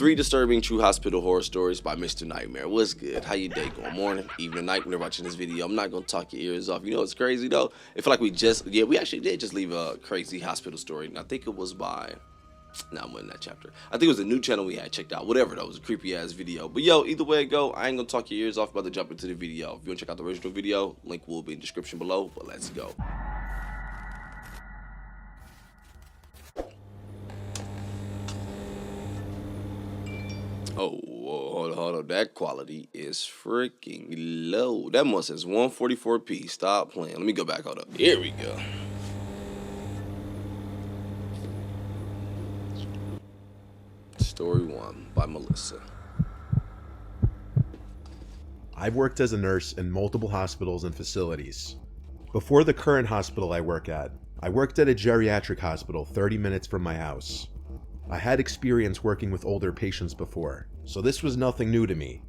3 disturbing true hospital horror stories by Mr. Nightmare. What's good? How you day going? Morning, evening, night, when you're watching this video. I'm not gonna talk your ears off. You know what's crazy though? I feel like we actually did just leave a crazy hospital story. And I think it was by, nah, I'm in that chapter. I think it was a new channel we had checked out. Whatever though, it was a creepy ass video. But yo, either way it go, I ain't gonna talk your ears off. About to jump into the video. If you wanna check out the original video, link will be in the description below. But let's go. Oh, hold on. That quality is freaking low. That must says 144p. Stop playing. Let me go back. Hold up. Here we go. Story 1 by Melissa. I've worked as a nurse in multiple hospitals and facilities. Before the current hospital I work at, I worked at a geriatric hospital 30 minutes from my house. I had experience working with older patients before, so this was nothing new to me.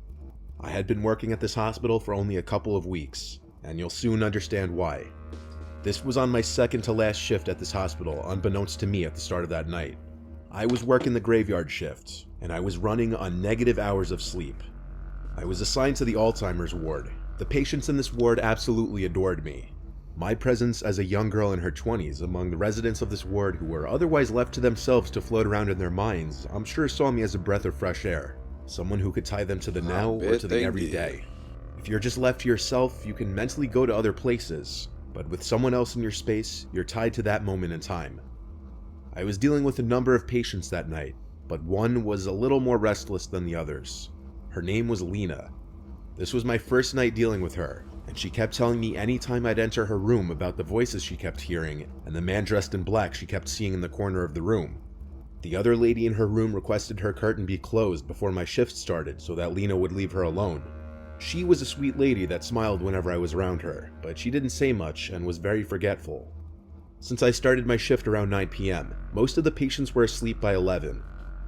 I had been working at this hospital for only a couple of weeks, and you'll soon understand why. This was on my second to last shift at this hospital, unbeknownst to me at the start of that night. I was working the graveyard shift, and I was running on negative hours of sleep. I was assigned to the Alzheimer's ward. The patients in this ward absolutely adored me. My presence as a young girl in her 20s among the residents of this ward who were otherwise left to themselves to float around in their minds, I'm sure saw me as a breath of fresh air. Someone who could tie them to the now or to the everyday. If you're just left to yourself, you can mentally go to other places, but with someone else in your space, you're tied to that moment in time. I was dealing with a number of patients that night, but one was a little more restless than the others. Her name was Lena. This was my first night dealing with her, and she kept telling me anytime I'd enter her room about the voices she kept hearing and the man dressed in black she kept seeing in the corner of the room. The other lady in her room requested her curtain be closed before my shift started so that Lena would leave her alone. She was a sweet lady that smiled whenever I was around her, but she didn't say much and was very forgetful. Since I started my shift around 9 p.m., most of the patients were asleep by 11,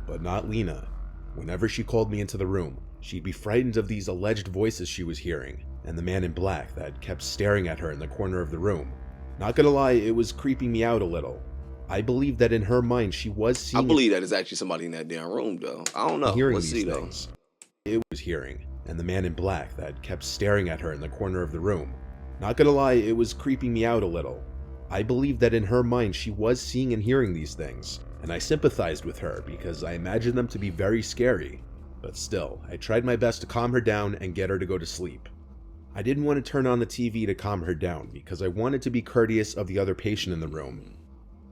but not Lena. Whenever she called me into the room, she'd be frightened of these alleged voices she was hearing, and the man in black that kept staring at her in the corner of the room. Not gonna lie, it was creeping me out a little. I believe that in her mind she was seeing— I believe that is actually somebody in that damn room though. I don't know. Hearing Let's these see things. It was hearing, and the man in black that kept staring at her in the corner of the room. Not gonna lie, it was creeping me out a little. I believe that in her mind she was seeing and hearing these things, and I sympathized with her because I imagined them to be very scary. But still, I tried my best to calm her down and get her to go to sleep. I didn't want to turn on the TV to calm her down because I wanted to be courteous of the other patient in the room.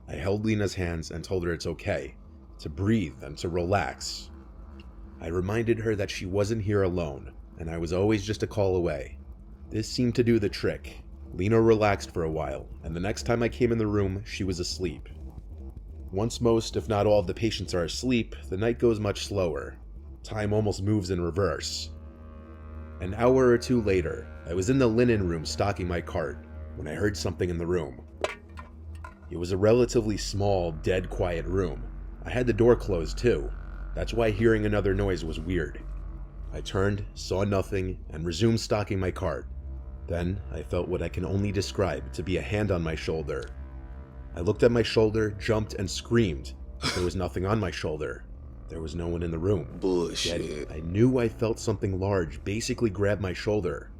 I held Lena's hands and told her it's okay, to breathe and to relax. I reminded her that she wasn't here alone, and I was always just a call away. This seemed to do the trick. Lena relaxed for a while, and the next time I came in the room, she was asleep. Once most, if not all, of the patients are asleep, the night goes much slower. Time almost moves in reverse. An hour or two later, I was in the linen room stocking my cart when I heard something in the room. It was a relatively small, dead quiet room. I had the door closed too. That's why hearing another noise was weird. I turned, saw nothing, and resumed stocking my cart. Then I felt what I can only describe to be a hand on my shoulder. I looked at my shoulder, jumped, and screamed. There was nothing on my shoulder. There was no one in the room. Bullshit. Yet I knew I felt something large basically grab my shoulder.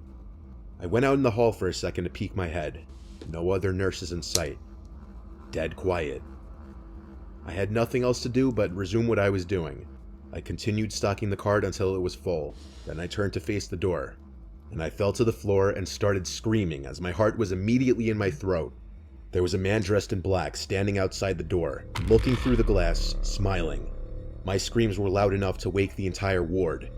I went out in the hall for a second to peek my head. No other nurses in sight. Dead quiet. I had nothing else to do but resume what I was doing. I continued stocking the cart until it was full. Then I turned to face the door, and I fell to the floor and started screaming as my heart was immediately in my throat. There was a man dressed in black standing outside the door, looking through the glass, smiling. My screams were loud enough to wake the entire ward.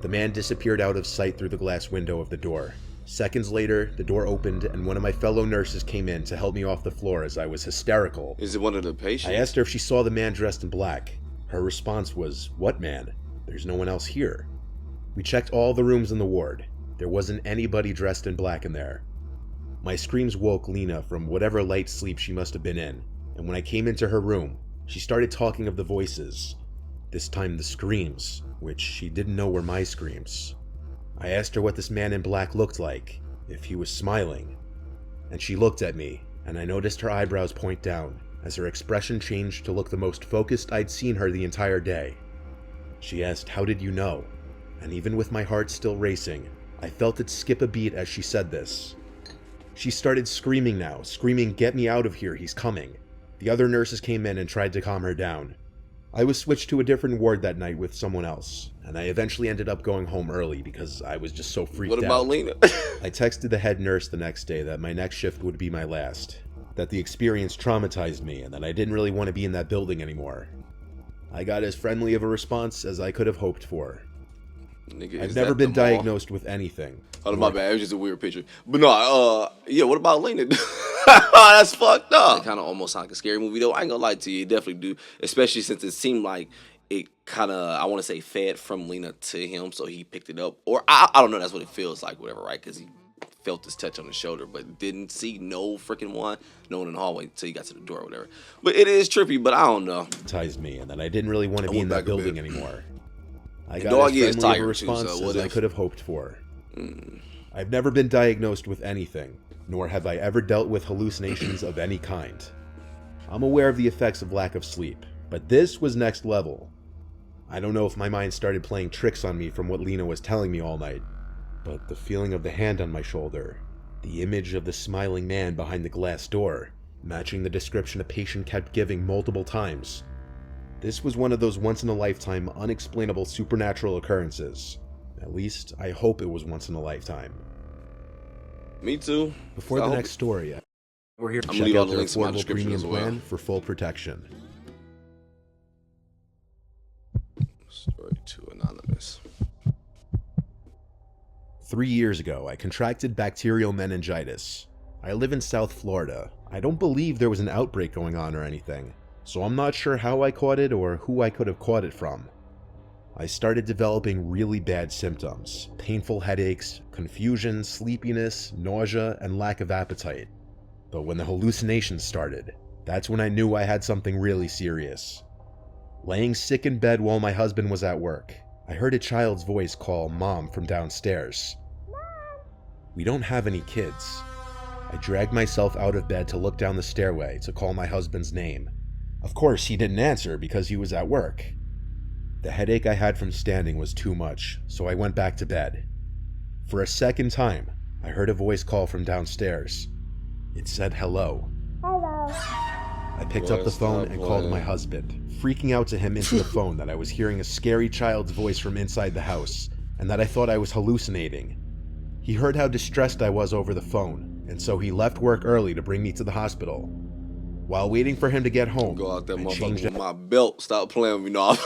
The man disappeared out of sight through the glass window of the door. Seconds later, the door opened and one of my fellow nurses came in to help me off the floor as I was hysterical. Is it one of the patients? I asked her if she saw the man dressed in black. Her response was, "What man? There's no one else here." We checked all the rooms in the ward. There wasn't anybody dressed in black in there. My screams woke Lena from whatever light sleep she must have been in, and when I came into her room, she started talking of the voices. This time the screams, which she didn't know were my screams. I asked her what this man in black looked like, if he was smiling, and she looked at me, and I noticed her eyebrows point down as her expression changed to look the most focused I'd seen her the entire day. She asked, "How did you know?" And even with my heart still racing, I felt it skip a beat as she said this. She started screaming now, screaming, "Get me out of here, he's coming." The other nurses came in and tried to calm her down. I was switched to a different ward that night with someone else, and I eventually ended up going home early because I was just so freaked out. What about Lena? I texted the head nurse the next day that my next shift would be my last, that the experience traumatized me, and that I didn't really want to be in that building anymore. I got as friendly of a response as I could have hoped for. Nigga, I've never been diagnosed with anything. Oh, my bad. It was just a weird picture. But no, yeah, what about Lena? That's fucked up. It kind of almost sounds like a scary movie, though. I ain't gonna lie to you. It definitely do. Especially since it seemed like it kind of, I want to say, fed from Lena to him, so he picked it up. Or, I don't know, that's what it feels like, whatever, right? Because he felt his touch on his shoulder, but didn't see no freaking one in the hallway until he got to the door or whatever. But it is trippy, but I don't know. Traumatized me, and that I didn't really want to be in that building anymore. I got dog as is friendly of a tired response too, so as I could have hoped for. I've never been diagnosed with anything, nor have I ever dealt with hallucinations of any kind. I'm aware of the effects of lack of sleep, but this was next level. I don't know if my mind started playing tricks on me from what Lena was telling me all night, but the feeling of the hand on my shoulder, the image of the smiling man behind the glass door, matching the description a patient kept giving multiple times. This was one of those once-in-a-lifetime, unexplainable supernatural occurrences. At least, I hope it was once in a lifetime. Me too. Before the next story, we're here to check out their affordable premium plan for full protection. Story 2 Anonymous. 3 years ago, I contracted bacterial meningitis. I live in South Florida. I don't believe there was an outbreak going on or anything, so I'm not sure how I caught it or who I could have caught it from. I started developing really bad symptoms, painful headaches, confusion, sleepiness, nausea, and lack of appetite. But when the hallucinations started, that's when I knew I had something really serious. Laying sick in bed while my husband was at work, I heard a child's voice call Mom from downstairs. Mom! We don't have any kids. I dragged myself out of bed to look down the stairway to call my husband's name. Of course, he didn't answer because he was at work. The headache I had from standing was too much, so I went back to bed. For a second time, I heard a voice call from downstairs. It said hello. Hello. I picked up the phone and called my husband, freaking out to him into the phone that I was hearing a scary child's voice from inside the house, and that I thought I was hallucinating. He heard how distressed I was over the phone, and so he left work early to bring me to the hospital. While waiting for him to get home, go out there, I motherfucker, with my belt. Stop playing with me, no.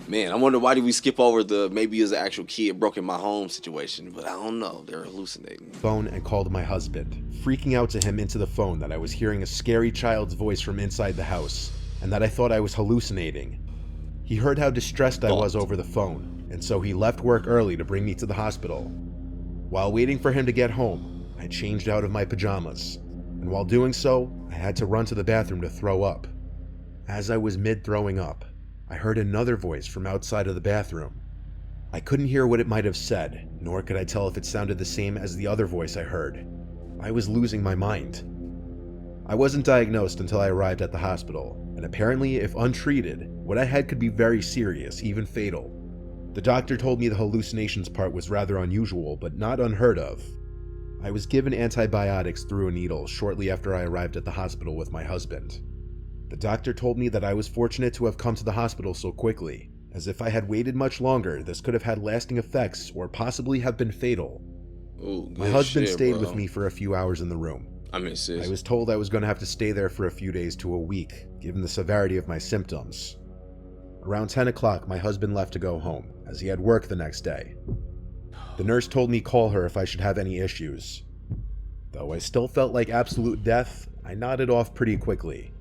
Man, I wonder why did we skip over the maybe as an actual kid broke in my home situation, but I don't know. They're hallucinating. Phone and called my husband, freaking out to him into the phone that I was hearing a scary child's voice from inside the house, and that I thought I was hallucinating. He heard how distressed I was over the phone, and so he left work early to bring me to the hospital. While waiting for him to get home, I changed out of my pajamas, and while doing so, I had to run to the bathroom to throw up. As I was mid-throwing up, I heard another voice from outside of the bathroom. I couldn't hear what it might have said, nor could I tell if it sounded the same as the other voice I heard. I was losing my mind. I wasn't diagnosed until I arrived at the hospital, and apparently, if untreated, what I had could be very serious, even fatal. The doctor told me the hallucinations part was rather unusual, but not unheard of. I was given antibiotics through a needle shortly after I arrived at the hospital with my husband. The doctor told me that I was fortunate to have come to the hospital so quickly, as if I had waited much longer, this could have had lasting effects or possibly have been fatal. Ooh, my husband shit, stayed bro. with me for a few hours in the room. I mean, sis. I was told I was going to have to stay there for a few days to a week, given the severity of my symptoms. Around 10 o'clock, my husband left to go home, as he had work the next day. The nurse told me call her if I should have any issues. Though I still felt like absolute death, I nodded off pretty quickly.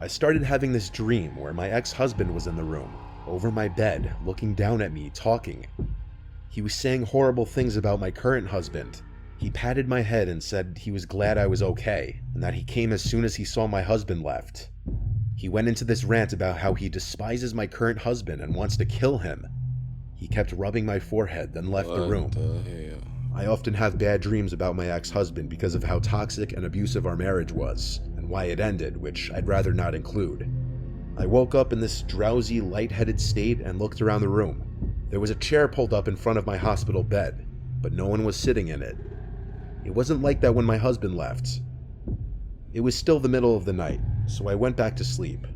I started having this dream where my ex-husband was in the room, over my bed, looking down at me, talking. He was saying horrible things about my current husband. He patted my head and said he was glad I was okay, and that he came as soon as he saw my husband left. He went into this rant about how he despises my current husband and wants to kill him. He kept rubbing my forehead, then left the room. What the hell? I often have bad dreams about my ex-husband because of how toxic and abusive our marriage was, and why it ended, which I'd rather not include. I woke up in this drowsy, lightheaded state and looked around the room. There was a chair pulled up in front of my hospital bed, but no one was sitting in it. It wasn't like that when my husband left. It was still the middle of the night, so I went back to sleep.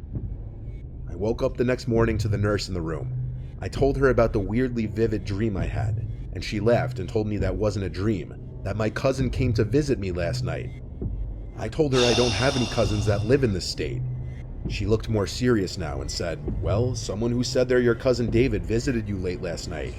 I woke up the next morning to the nurse in the room. I told her about the weirdly vivid dream I had, and she laughed and told me that wasn't a dream, that my cousin came to visit me last night. I told her I don't have any cousins that live in this state. She looked more serious now and said, "Well, someone who said they're your cousin David visited you late last night."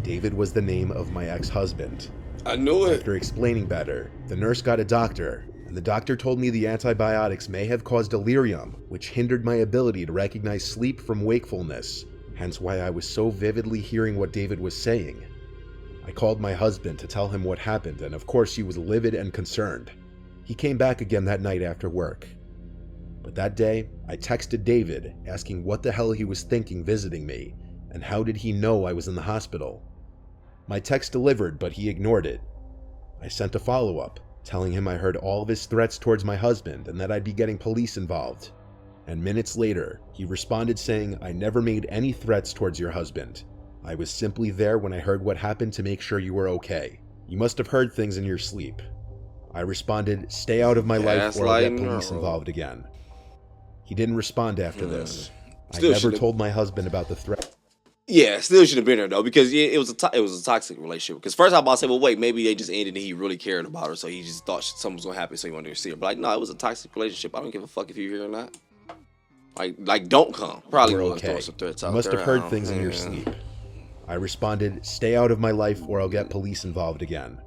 David was the name of my ex-husband. I knew it. After explaining better, the nurse got a doctor, and the doctor told me the antibiotics may have caused delirium, which hindered my ability to recognize sleep from wakefulness, hence why I was so vividly hearing what David was saying. I called my husband to tell him what happened, and of course he was livid and concerned. He came back again that night after work. But that day, I texted David, asking what the hell he was thinking visiting me, and how did he know I was in the hospital. My text delivered, but he ignored it. I sent a follow-up, telling him I heard all of his threats towards my husband and that I'd be getting police involved. And minutes later, he responded saying, "I never made any threats towards your husband. I was simply there when I heard what happened to make sure you were okay. You must have heard things in your sleep." I responded, "Stay out of my life or I'll get police involved again." He didn't respond after this. I never told my husband about the threat. Yeah, still should have been there though, because it was a toxic relationship. Because first I was about to say, well, wait, maybe they just ended and he really cared about her, so he just thought something was gonna happen, so he wanted to see her. But like, no, it was a toxic relationship. I don't give a fuck if you're here or not. Like, don't come. Probably We're okay. Some threats out you must there. have heard things in your sleep. I responded, "Stay out of my life or I'll get police involved again."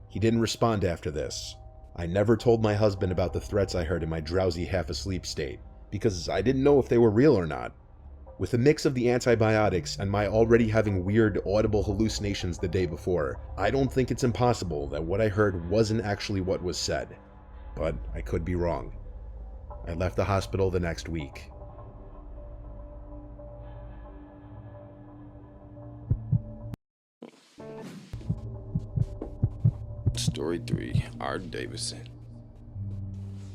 He didn't respond after this. I never told my husband about the threats I heard in my drowsy half-asleep state, because I didn't know if they were real or not. With a mix of the antibiotics and my already having weird audible hallucinations the day before, I don't think it's impossible that what I heard wasn't actually what was said. But I could be wrong. I left the hospital the next week. Story 3, Art Davidson.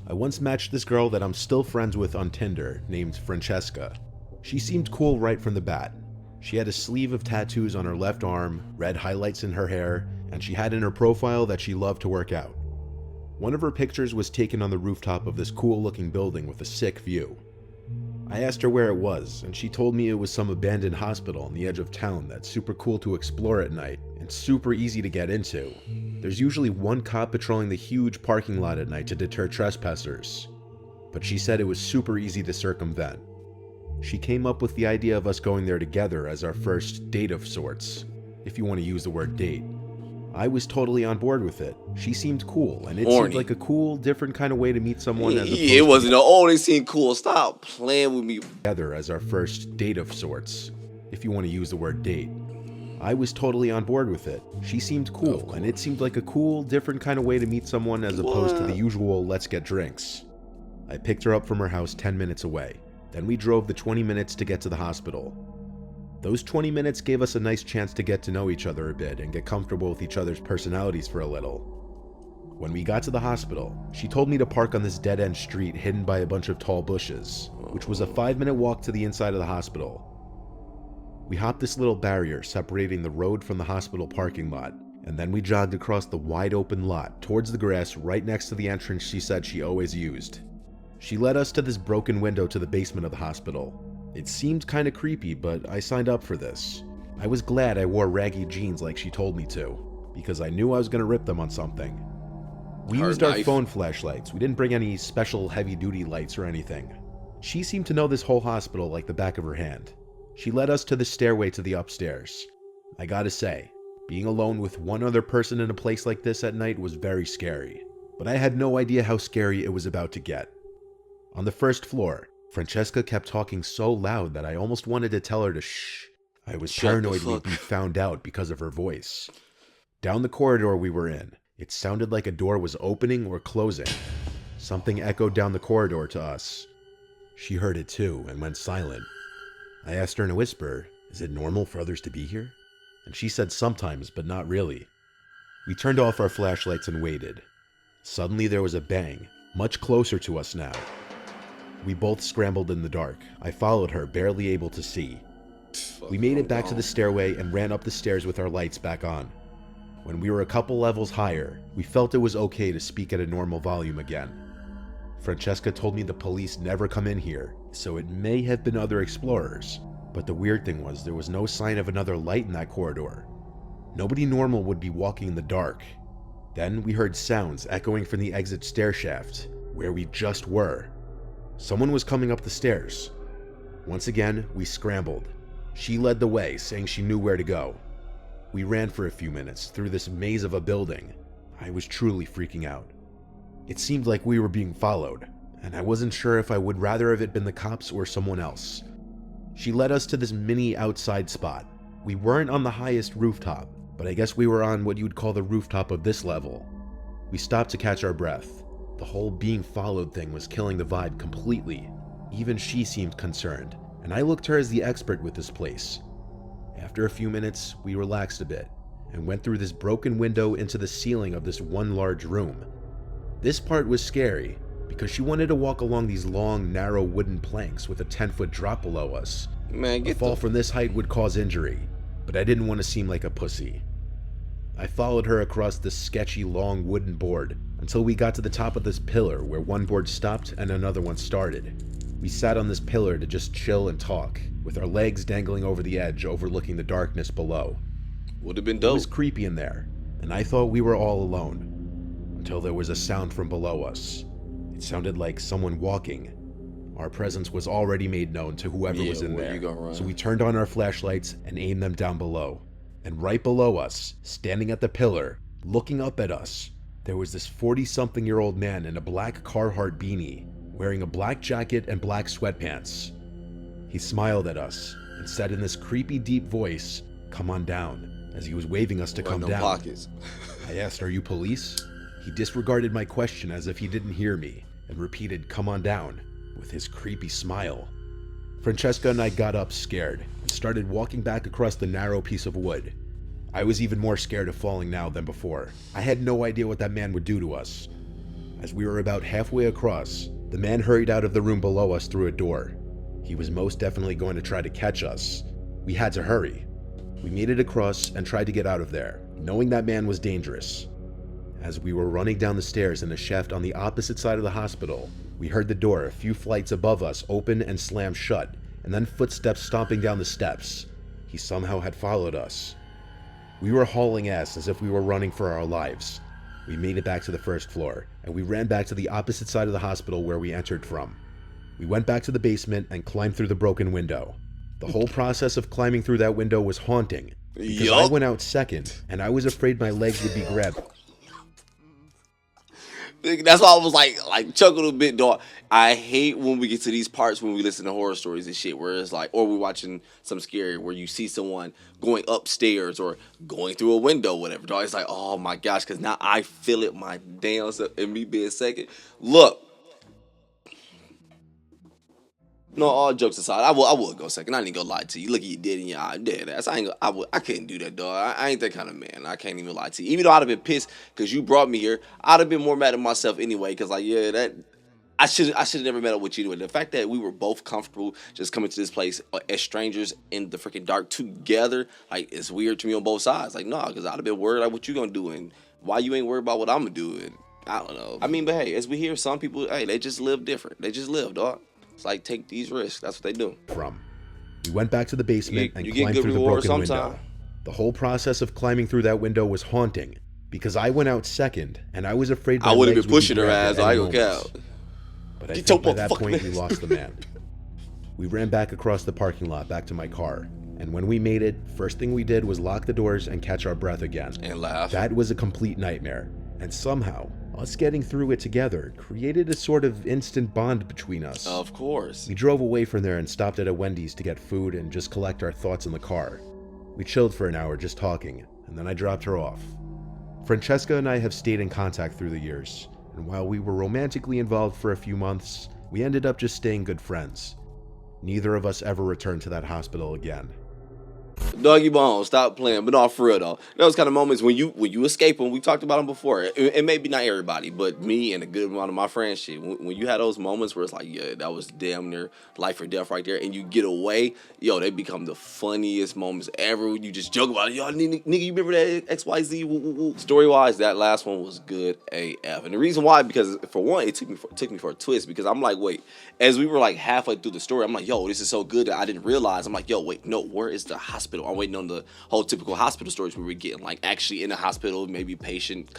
I once matched this girl that I'm still friends with on Tinder, named Francesca. She seemed cool right from the bat. She had a sleeve of tattoos on her left arm, red highlights in her hair, and she had in her profile that she loved to work out. One of her pictures was taken on the rooftop of this cool-looking building with a sick view. I asked her where it was, and she told me it was some abandoned hospital on the edge of town that's super cool to explore at night and super easy to get into. There's usually one cop patrolling the huge parking lot at night to deter trespassers. But she said it was super easy to circumvent. She came up with the idea of us going there together as our first date of sorts, if you want to use the word date. I was totally on board with it. She seemed cool, and it seemed like a cool, different kind of way to meet someone as opposed it wasn't they seemed cool. Stop playing with me. Together as our first date of sorts, if you want to use the word date. I was totally on board with it. She seemed cool, and it seemed like a cool, different kind of way to meet someone as opposed to the usual let's get drinks. I picked her up from her house 10 minutes away. Then we drove the 20 minutes to get to the hospital. Those 20 minutes gave us a nice chance to get to know each other a bit and get comfortable with each other's personalities for a little. When we got to the hospital, she told me to park on this dead-end street hidden by a bunch of tall bushes, which was a 5-minute walk to the inside of the hospital. We hopped this little barrier separating the road from the hospital parking lot, and then we jogged across the wide-open lot towards the grass right next to the entrance she said she always used. She led us to this broken window to the basement of the hospital. It seemed kinda creepy, but I signed up for this. I was glad I wore raggy jeans like she told me to, because I knew I was gonna rip them on something. We used our phone flashlights. We didn't bring any special heavy-duty lights or anything. She seemed to know this whole hospital like the back of her hand. She led us to the stairway to the upstairs. I gotta say, being alone with one other person in a place like this at night was very scary, but I had no idea how scary it was about to get. On the first floor, Francesca kept talking so loud that I almost wanted to tell her to shh. I was paranoid we'd be found out because of her voice. Down the corridor we were in, it sounded like a door was opening or closing. Something echoed down the corridor to us. She heard it too and went silent. I asked her in a whisper, "Is it normal for others to be here?" And she said sometimes, but not really. We turned off our flashlights and waited. Suddenly there was a bang, much closer to us now. We both scrambled in the dark. I followed her, barely able to see. We made it back to the stairway and ran up the stairs with our lights back on. When we were a couple levels higher, we felt it was okay to speak at a normal volume again. Francesca told me the police never come in here, so it may have been other explorers. But the weird thing was there was no sign of another light in that corridor. Nobody normal would be walking in the dark. Then we heard sounds echoing from the exit stair shaft, where we just were. Someone was coming up the stairs. Once again, we scrambled. She led the way, saying she knew where to go. We ran for a few minutes through this maze of a building. I was truly freaking out. It seemed like we were being followed, and I wasn't sure if I would rather have it been the cops or someone else. She led us to this mini outside spot. We weren't on the highest rooftop, but I guess we were on what you would call the rooftop of this level. We stopped to catch our breath. The whole being followed thing was killing the vibe completely. Even she seemed concerned, and I looked to her as the expert with this place. After a few minutes, we relaxed a bit and went through this broken window into the ceiling of this one large room. This part was scary because she wanted to walk along these long, narrow wooden planks with a 10-foot drop below us. Man, A fall from this height would cause injury, but I didn't want to seem like a pussy. I followed her across this sketchy long wooden board until we got to the top of this pillar where one board stopped and another one started. We sat on this pillar to just chill and talk, with our legs dangling over the edge overlooking the darkness below. Would have been It dope. was creepy in there, and I thought we were all alone, until there was a sound from below us. It sounded like someone walking. Our presence was already made known to whoever was in where there, you gonna run? so we turned on our flashlights and aimed them down below. And right below us, standing at the pillar, looking up at us, there was this 40-something-year-old man in a black Carhartt beanie, wearing a black jacket and black sweatpants. He smiled at us and said in this creepy deep voice, "Come on down," as he was waving us to come down. Pockets. I asked, "Are you police?" He disregarded my question as if he didn't hear me and repeated, "Come on down," with his creepy smile. Francesca and I got up scared and started walking back across the narrow piece of wood. I was even more scared of falling now than before. I had no idea what that man would do to us. As we were about halfway across, the man hurried out of the room below us through a door. He was most definitely going to try to catch us. We had to hurry. We made it across and tried to get out of there, knowing that man was dangerous. As we were running down the stairs in a shaft on the opposite side of the hospital, we heard the door a few flights above us open and slam shut, and then footsteps stomping down the steps. He somehow had followed us. We were hauling ass as if we were running for our lives. We made it back to the first floor, and we ran back to the opposite side of the hospital where we entered from. We went back to the basement and climbed through the broken window. The whole process of climbing through that window was haunting, because I went out second, and I was afraid my legs would be grabbed. That's why I was like chuckle a bit, dog. I hate when we get to these parts when we listen to horror stories and shit, where it's like, or we're watching some scary, where you see someone going upstairs or going through a window, whatever. Dog, it's like, oh my gosh, because now I feel it my damn self, and me being second. Look, no, all jokes aside, I would go second. I ain't gonna lie to you. Look at you dead in your eye, dead ass. I couldn't do that, dog. I ain't that kind of man. I can't even lie to you. Even though I'd have been pissed because you brought me here, I'd have been more mad at myself anyway. Because like, yeah, that I should have never met up with you anyway. The fact that we were both comfortable just coming to this place as strangers in the freaking dark together, like, it's weird to me on both sides. Like, no, because I'd have been worried like what you gonna do and why you ain't worried about what I'm gonna do. And I don't know. I mean, but hey, as we hear, some people, hey, they just live different. They just live, dog. It's like, take these risks. That's what they do. We went back to the basement and you climbed get through the reward broken sometime. window. The whole process of climbing through that window was haunting, because I went out second, and I was afraid my I would have legs been pushing her grabbed ass. at I any ain't gonna moment. count. But I Get think your by that motherfucking point we ass. lost the man. We ran back across the parking lot back to my car, and when we made it, first thing we did was lock the doors and catch our breath again. And laugh. That was a complete nightmare, and somehow, us getting through it together created a sort of instant bond between us. Of course. We drove away from there and stopped at a Wendy's to get food and just collect our thoughts in the car. We chilled for an hour just talking, and then I dropped her off. Francesca and I have stayed in contact through the years, and while we were romantically involved for a few months, we ended up just staying good friends. Neither of us ever returned to that hospital again. Doggy Bone, stop playing. But no, for real though, those kind of moments when you escape them. We talked about them before. And maybe not everybody, but me and a good amount of my friends. Shit, when you had those moments where it's like, yeah, that was damn near life or death right there, and you get away, yo, they become the funniest moments ever. When you just joke about it, yo, nigga, you remember that XYZ? Woo, woo, woo. Story wise, that last one was good AF, and the reason why, because for one, it took me for a twist, because I'm like, wait, as we were like halfway through the story, I'm like, yo, this is so good that I didn't realize. I'm like, yo, wait, no, where is the hospital? I'm waiting on the whole typical hospital stories we were getting, like actually in a hospital, maybe patient,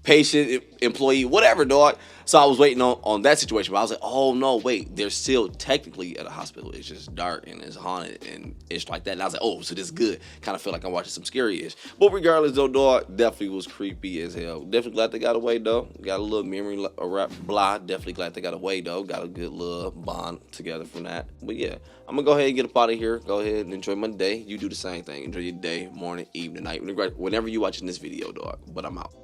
patient, employee, whatever, dog. So I was waiting on that situation, but I was like, oh no, wait, they're still technically at a hospital. It's just dark and it's haunted and it's like that. And I was like, oh, so this is good. Kind of feel like I'm watching some scary-ish. But regardless though, dog, definitely was creepy as hell. Definitely glad they got away though. Got a little memory blah. Definitely glad they got away though. Got a good little bond together from that. But yeah, I'm gonna go ahead and get up out of here. Go ahead and enjoy my day. You do the same thing. Enjoy your day, morning, evening, night, whenever you're watching this video, dog. But I'm out.